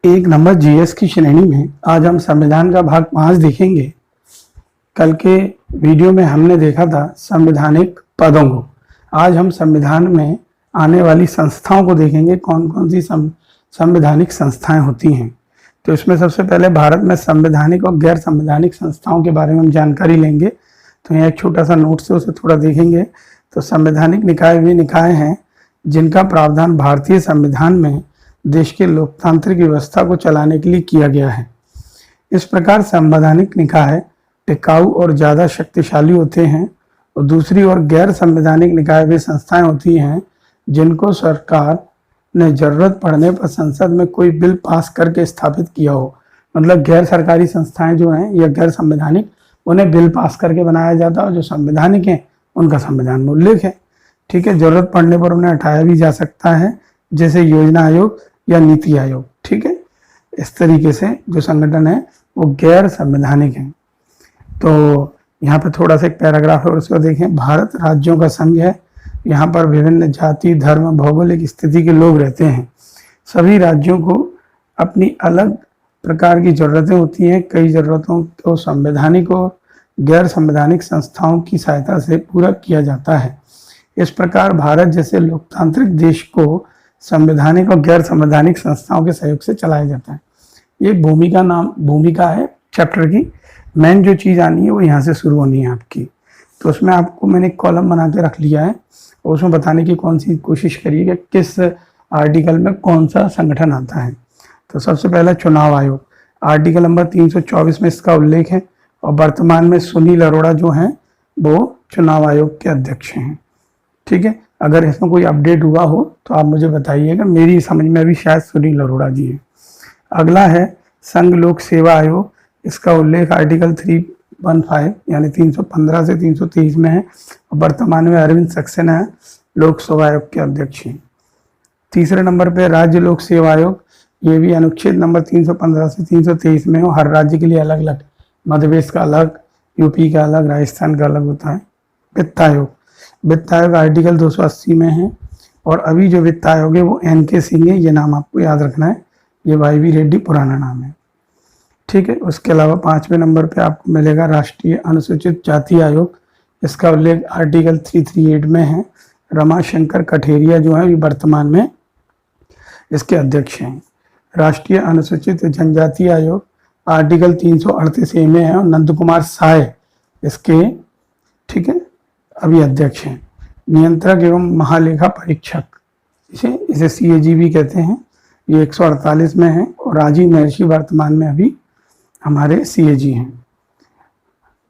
एक number GS की श्रेणी में आज हम संविधान का भाग 5 देखेंगे। कल के वीडियो में हमने देखा था संवैधानिक पदों को। आज हम संविधान में आने वाली संस्थाओं को देखेंगे, कौन कौन सी संवैधानिक संस्थाएं होती हैं। तो इसमें सबसे पहले भारत में संवैधानिक और गैर संवैधानिक संस्थाओं के बारे में हम जानकारी लेंगे। तो यहाँ एक छोटा सा नोट्स है, उसे थोड़ा देखेंगे। तो संवैधानिक निकाय वे निकाय हैं जिनका प्रावधान भारतीय संविधान में देश के लोकतांत्रिक व्यवस्था को चलाने के लिए किया गया है। इस प्रकार संवैधानिक निकाय टिकाऊ और ज़्यादा शक्तिशाली होते हैं, और दूसरी ओर गैर संवैधानिक निकाय वे संस्थाएं होती हैं जिनको सरकार ने जरूरत पड़ने पर संसद में कोई बिल पास करके स्थापित किया हो। मतलब गैर सरकारी संस्थाएं जो हैं या गैर संवैधानिक, उन्हें बिल पास करके बनाया जाता है, और जो संवैधानिक हैं उनका संविधान में उल्लेख है। ठीक है, जरूरत पड़ने पर उन्हें हटाया भी जा सकता है, जैसे योजना आयोग या नीति आयोग। ठीक है, इस तरीके से जो संगठन है वो गैर संवैधानिक है। तो यहाँ पे थोड़ा सा एक पैराग्राफ है और उसको देखें। भारत राज्यों का संघ है। यहाँ पर विभिन्न जाति, धर्म, भौगोलिक स्थिति के लोग रहते हैं। सभी राज्यों को अपनी अलग प्रकार की जरूरतें होती हैं। कई जरूरतों को संवैधानिक और गैर संवैधानिक संस्थाओं की सहायता से पूरा किया जाता है। इस प्रकार भारत जैसे लोकतांत्रिक देश को संवैधानिक और गैर संवैधानिक संस्थाओं के सहयोग से चलाया जाता है। ये भूमिका है चैप्टर की। मेन जो चीज़ आनी है वो यहाँ से शुरू होनी है आपकी। तो उसमें आपको मैंने एक कॉलम बना के रख लिया है, और उसमें बताने की कौन सी कोशिश करिए कि किस आर्टिकल में कौन सा संगठन आता है। तो सबसे पहला चुनाव आयोग, आर्टिकल नंबर 324 में इसका उल्लेख है, और वर्तमान में सुनील अरोड़ा जो हैं वो चुनाव आयोग के अध्यक्ष हैं। ठीक है, अगर इसमें कोई अपडेट हुआ हो तो आप मुझे बताइएगा। मेरी समझ में अभी शायद सुनील अरोड़ा जी हैं। अगला है संघ लोक सेवा आयोग। इसका उल्लेख आर्टिकल 315 यानी 315 से 323 में है, और वर्तमान में अरविंद सक्सेना है, लोक सेवा आयोग के अध्यक्ष हैं। तीसरे नंबर पे राज्य लोक सेवा आयोग। ये भी अनुच्छेद नंबर 315 से 323 में हो। हर राज्य के लिए अलग अलग, मध्य प्रदेश का अलग, यूपी का अलग, राजस्थान का अलग होता है। वित्त आयोग, वित्त आयोग आर्टिकल 280 में है, और अभी जो वित्त आयोग है वो NK सिंह है। ये नाम आपको याद रखना है, ये YV रेड्डी पुराना नाम है। ठीक है, उसके अलावा 5वें नंबर पे आपको मिलेगा राष्ट्रीय अनुसूचित जाति आयोग। इसका उल्लेख आर्टिकल 338 में है। रमाशंकर कठेरिया जो है वर्तमान में इसके अध्यक्ष हैं। राष्ट्रीय अनुसूचित जनजाति आयोग आर्टिकल 338A में है, और नंद कुमार साय इसके ठीक है अभी अध्यक्ष हैं। नियंत्रक एवं महालेखा परीक्षक, इसे CAG भी कहते हैं, ये 148 में है, और राजीव महर्षि वर्तमान में अभी हमारे CAG हैं।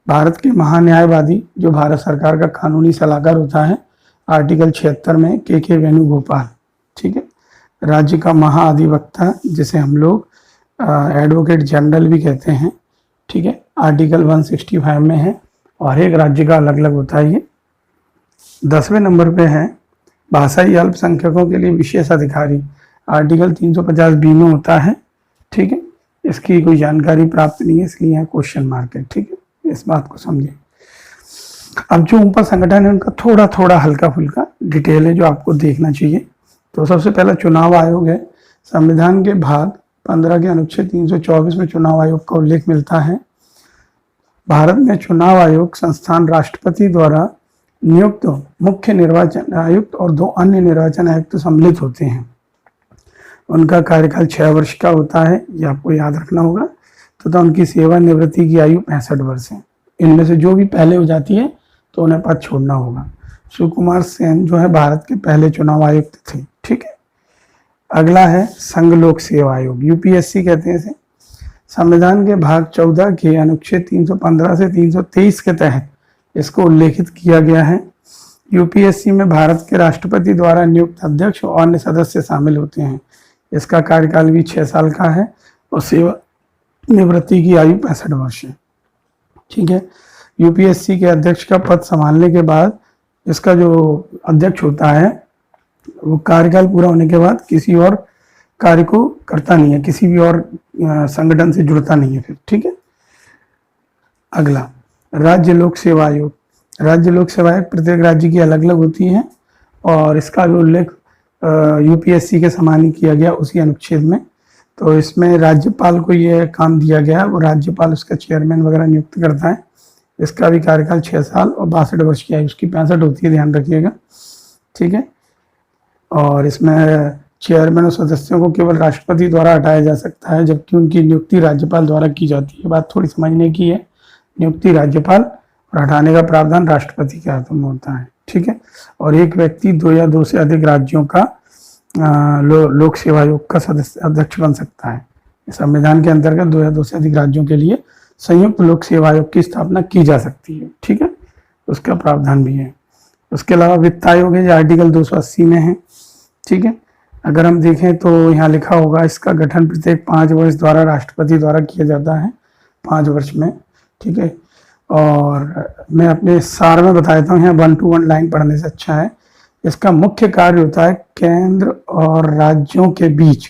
भारत के महान्यायवादी जो भारत सरकार का कानूनी सलाहकार होता है, आर्टिकल 76 में KK वेणुगोपाल। ठीक है, राज्य का महाअधिवक्ता जिसे हम लोग एडवोकेट जनरल भी कहते हैं। ठीक है, आर्टिकल 165 में है, और एक राज्य का अलग अलग होता है ये। 10वें नंबर पे है भाषाई अल्पसंख्यकों के लिए विशेष अधिकारी, आर्टिकल 350B में होता है। ठीक है, इसकी कोई जानकारी प्राप्त नहीं है, इसलिए यहाँ क्वेश्चन मार्क है। ठीक है, इस बात को समझें। अब जो ऊपर संगठन है उनका थोड़ा थोड़ा हल्का फुल्का डिटेल है जो आपको देखना चाहिए। तो सबसे पहला चुनाव आयोग है। संविधान के भाग 15 के अनुच्छेद 324 में चुनाव आयोग का उल्लेख मिलता है। भारत में चुनाव आयोग संस्थान राष्ट्रपति द्वारा नियुक्त मुख्य निर्वाचन आयुक्त और 2 अन्य निर्वाचन आयुक्त सम्मिलित होते हैं। उनका कार्यकाल 6 वर्ष का होता है, ये आपको याद रखना होगा। तथा उनकी सेवानिवृत्ति की आयु 65 वर्ष है। इनमें से जो भी पहले हो जाती है तो उन्हें पद छोड़ना होगा। सुकुमार सेन जो है भारत के पहले चुनाव आयुक्त थे। ठीक है, अगला है संघ लोक सेवा आयोग, UPSC कहते हैं इसे। संविधान के भाग 14 के अनुच्छेद 315 से 323 के तहत इसको उल्लेखित किया गया है। UPSC में भारत के राष्ट्रपति द्वारा नियुक्त अध्यक्ष और अन्य सदस्य शामिल होते हैं। इसका कार्यकाल भी 6 साल का है, और सेवा निवृत्ति की आयु 65 वर्ष है। ठीक है, UPSC के अध्यक्ष का पद संभालने के बाद इसका जो अध्यक्ष होता है वो कार्यकाल पूरा होने के बाद किसी और कार्य को करता नहीं है, किसी भी और संगठन से जुड़ता नहीं है फिर। ठीक है, अगला राज्य लोक सेवा आयोग। राज्य लोक सेवा आयोग प्रत्येक राज्य की अलग अलग होती हैं, और इसका भी उल्लेख UPSC के समान ही किया गया उसी अनुच्छेद में। तो इसमें राज्यपाल को ये काम दिया गया है, वो राज्यपाल उसका चेयरमैन वगैरह नियुक्त करता है। इसका भी कार्यकाल 6 साल और 62 वर्ष की आयु उसकी 65 होती है, ध्यान रखिएगा, ठीक है। और इसमें चेयरमैन और सदस्यों को केवल राष्ट्रपति द्वारा हटाया जा सकता है, जबकि उनकी नियुक्ति राज्यपाल द्वारा की जाती है। बात थोड़ी समझने की है, नियुक्ति राज्यपाल और हटाने का प्रावधान राष्ट्रपति के हाथों में होता है, ठीक है। और एक व्यक्ति 2 या 2 से अधिक राज्यों का लोक सेवा आयोग का सदस्य अध्यक्ष बन सकता है। संविधान के अंतर्गत 2 या 2 से अधिक राज्यों के लिए संयुक्त लोक सेवा आयोग की स्थापना की जा सकती है, ठीक है, उसका प्रावधान भी है। उसके अलावा वित्त आयोग है जो आर्टिकल 280 में है, ठीक है। अगर हम देखें तो यहाँ लिखा होगा इसका गठन प्रत्येक 5 वर्ष द्वारा राष्ट्रपति द्वारा किया जाता है, 5 वर्ष में, ठीक है। और मैं अपने सार में बता देता हूँ, यहाँ 1 to 1 लाइन पढ़ने से अच्छा है। इसका मुख्य कार्य होता है केंद्र और राज्यों के बीच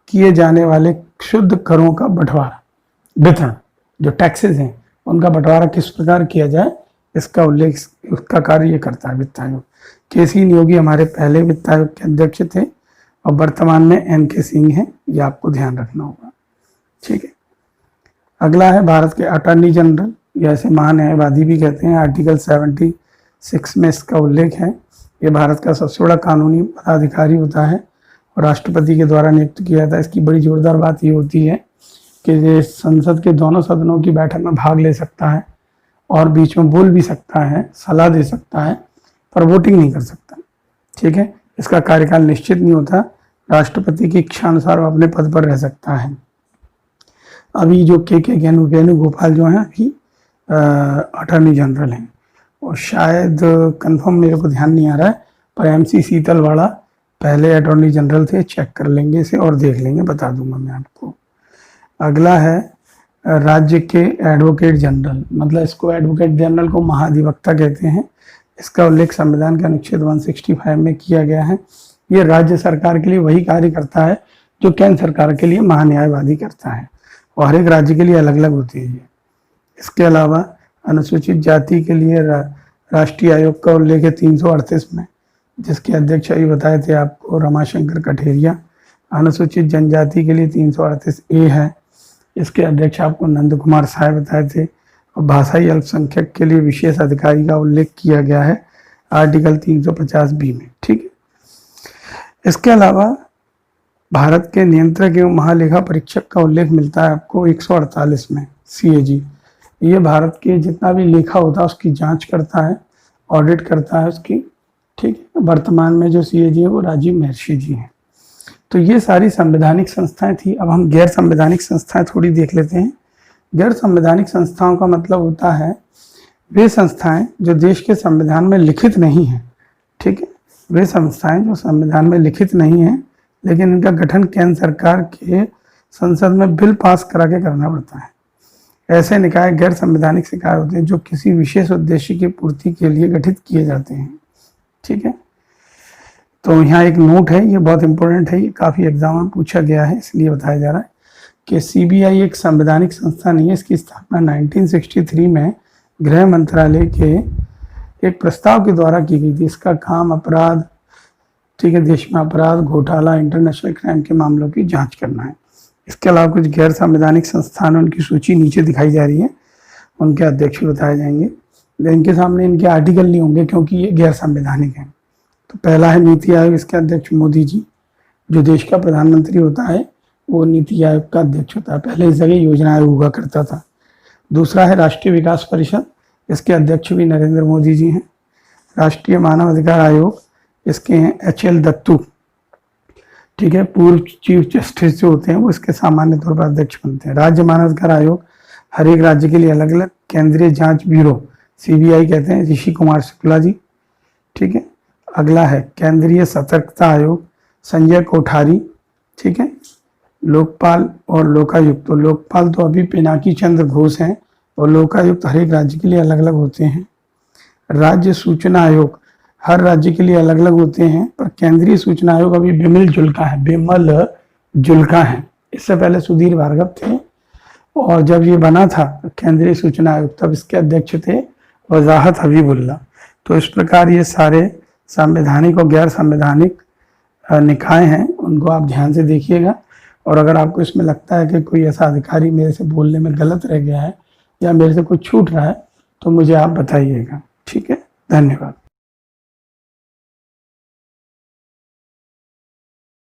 किए जाने वाले शुद्ध करों का बंटवारा, वितरण, जो टैक्सेस हैं उनका बंटवारा किस प्रकार किया जाए, इसका उल्लेख, उसका कार्य ये करता है वित्त आयोग। केसी नियोगी हमारे पहले वित्त आयोग के अध्यक्ष थे और वर्तमान में NK सिंह हैं, ये आपको ध्यान रखना होगा, ठीक है। अगला है भारत के अटॉर्नी जनरल, या ऐसे महान्यायवादी भी कहते हैं। आर्टिकल 76 में इसका उल्लेख है। ये भारत का सबसे बड़ा कानूनी पदाधिकारी होता है और राष्ट्रपति के द्वारा नियुक्त किया जाता है। इसकी बड़ी जोरदार बात ये होती है कि ये संसद के दोनों सदनों की बैठक में भाग ले सकता है और बीच में बोल भी सकता है, सलाह दे सकता है, पर वोटिंग नहीं कर सकता, ठीक है। इसका कार्यकाल निश्चित नहीं होता, राष्ट्रपति की इच्छा अनुसार वो अपने पद पर रह सकता है। अभी जो के वेणुगोपाल जो हैं अभी अटॉर्नी जनरल हैं, और शायद कंफर्म मेरे को ध्यान नहीं आ रहा है, पर MC सीतलवाड़ा पहले अटॉर्नी जनरल थे, चेक कर लेंगे इसे और देख लेंगे, बता दूंगा मैं आपको। अगला है राज्य के एडवोकेट जनरल, मतलब इसको एडवोकेट जनरल को महाधिवक्ता कहते हैं। इसका उल्लेख संविधान के अनुच्छेद 165 में किया गया है। ये राज्य सरकार के लिए वही कार्य करता है जो केंद्र सरकार के लिए महान्यायवादी करता है, और हर एक राज्य के लिए अलग अलग होती है ये। इसके अलावा अनुसूचित जाति के लिए राष्ट्रीय आयोग का उल्लेख है 338 में, जिसके अध्यक्ष अभी बताए थे आपको रमाशंकर कठेरिया। अनुसूचित जनजाति के लिए 338A है, इसके अध्यक्ष आपको नंद कुमार साय बताए थे। और भाषाई अल्पसंख्यक के लिए विशेष अधिकारी का उल्लेख किया गया है आर्टिकल 350B में, ठीक है। इसके अलावा भारत के नियंत्रक एवं महालेखा परीक्षक का उल्लेख मिलता है आपको 148 में, CAG। ये भारत के जितना भी लेखा होता है उसकी जांच करता है, ऑडिट करता है उसकी, ठीक है। वर्तमान में जो CAG है वो राजीव महर्षि जी हैं। तो ये सारी संवैधानिक संस्थाएं थी। अब हम गैर संवैधानिक संस्थाएं थोड़ी देख लेते हैं। गैर संवैधानिक संस्थाओं का मतलब होता है वे संस्थाएं जो देश के संविधान में लिखित नहीं हैं, ठीक है। वे संस्थाएं जो संविधान में लिखित नहीं हैं, लेकिन इनका गठन केंद्र सरकार के संसद में बिल पास करा के करना पड़ता है। ऐसे निकाय गैर संवैधानिक निकाय होते हैं जो किसी विशेष उद्देश्य की पूर्ति के लिए गठित किए जाते हैं, ठीक है। तो यहाँ एक नोट है, ये बहुत इंपॉर्टेंट है, ये काफ़ी एग्जाम में पूछा गया है, इसलिए बताया जा रहा है कि CBI एक संवैधानिक संस्था नहीं है। इसकी स्थापना 1963 में गृह मंत्रालय के एक प्रस्ताव के द्वारा की गई थी। इसका काम अपराध, ठीक है, देश में अपराध, घोटाला, इंटरनेशनल क्राइम के मामलों की जांच करना है। इसके अलावा कुछ गैर संवैधानिक संस्थान, उनकी सूची नीचे दिखाई जा रही है, उनके अध्यक्ष बताए जाएंगे। इनके सामने इनके आर्टिकल नहीं होंगे क्योंकि ये गैर संवैधानिक हैं। तो पहला है नीति आयोग, इसके अध्यक्ष मोदी जी, जो देश का प्रधानमंत्री होता है वो नीति आयोग का अध्यक्ष होता है। पहले इस जगह योजना आयोग हुआ करता था। दूसरा है राष्ट्रीय विकास परिषद, इसके अध्यक्ष भी नरेंद्र मोदी जी हैं। राष्ट्रीय मानव अधिकार आयोग, इसके हैं HL दत्तू, ठीक है। पूर्व चीफ जस्टिस जो होते हैं वो इसके सामान्य तौर पर अध्यक्ष बनते हैं। राज्य मानव अधिकार आयोग हर एक राज्य के लिए अलग अलग। केंद्रीय जांच ब्यूरो, CBI कहते हैं, ऋषि कुमार शुक्ला जी, ठीक है। अगला है केंद्रीय सतर्कता आयोग, संजय कोठारी, ठीक है। लोकपाल और लोकायुक्त, तो लोकपाल तो अभी पिनाकी चंद्र घोष हैं और लोकायुक्त हर एक राज्य के लिए अलग अलग होते हैं। राज्य सूचना आयोग हर राज्य के लिए अलग अलग होते हैं, पर केंद्रीय सूचना आयोग अभी बिमल जुल्का है। इससे पहले सुधीर भार्गव थे, और जब ये बना था केंद्रीय सूचना आयोग तब इसके अध्यक्ष थे वजाहत हबीबुल्ला। तो इस प्रकार ये सारे संवैधानिक और गैर संवैधानिक निकाय हैं, उनको आप ध्यान से देखिएगा। और अगर आपको इसमें लगता है कि कोई ऐसा अधिकारी मेरे से बोलने में गलत रह गया है या मेरे से कुछ छूट रहा है तो मुझे आप बताइएगा। ठीक है, धन्यवाद।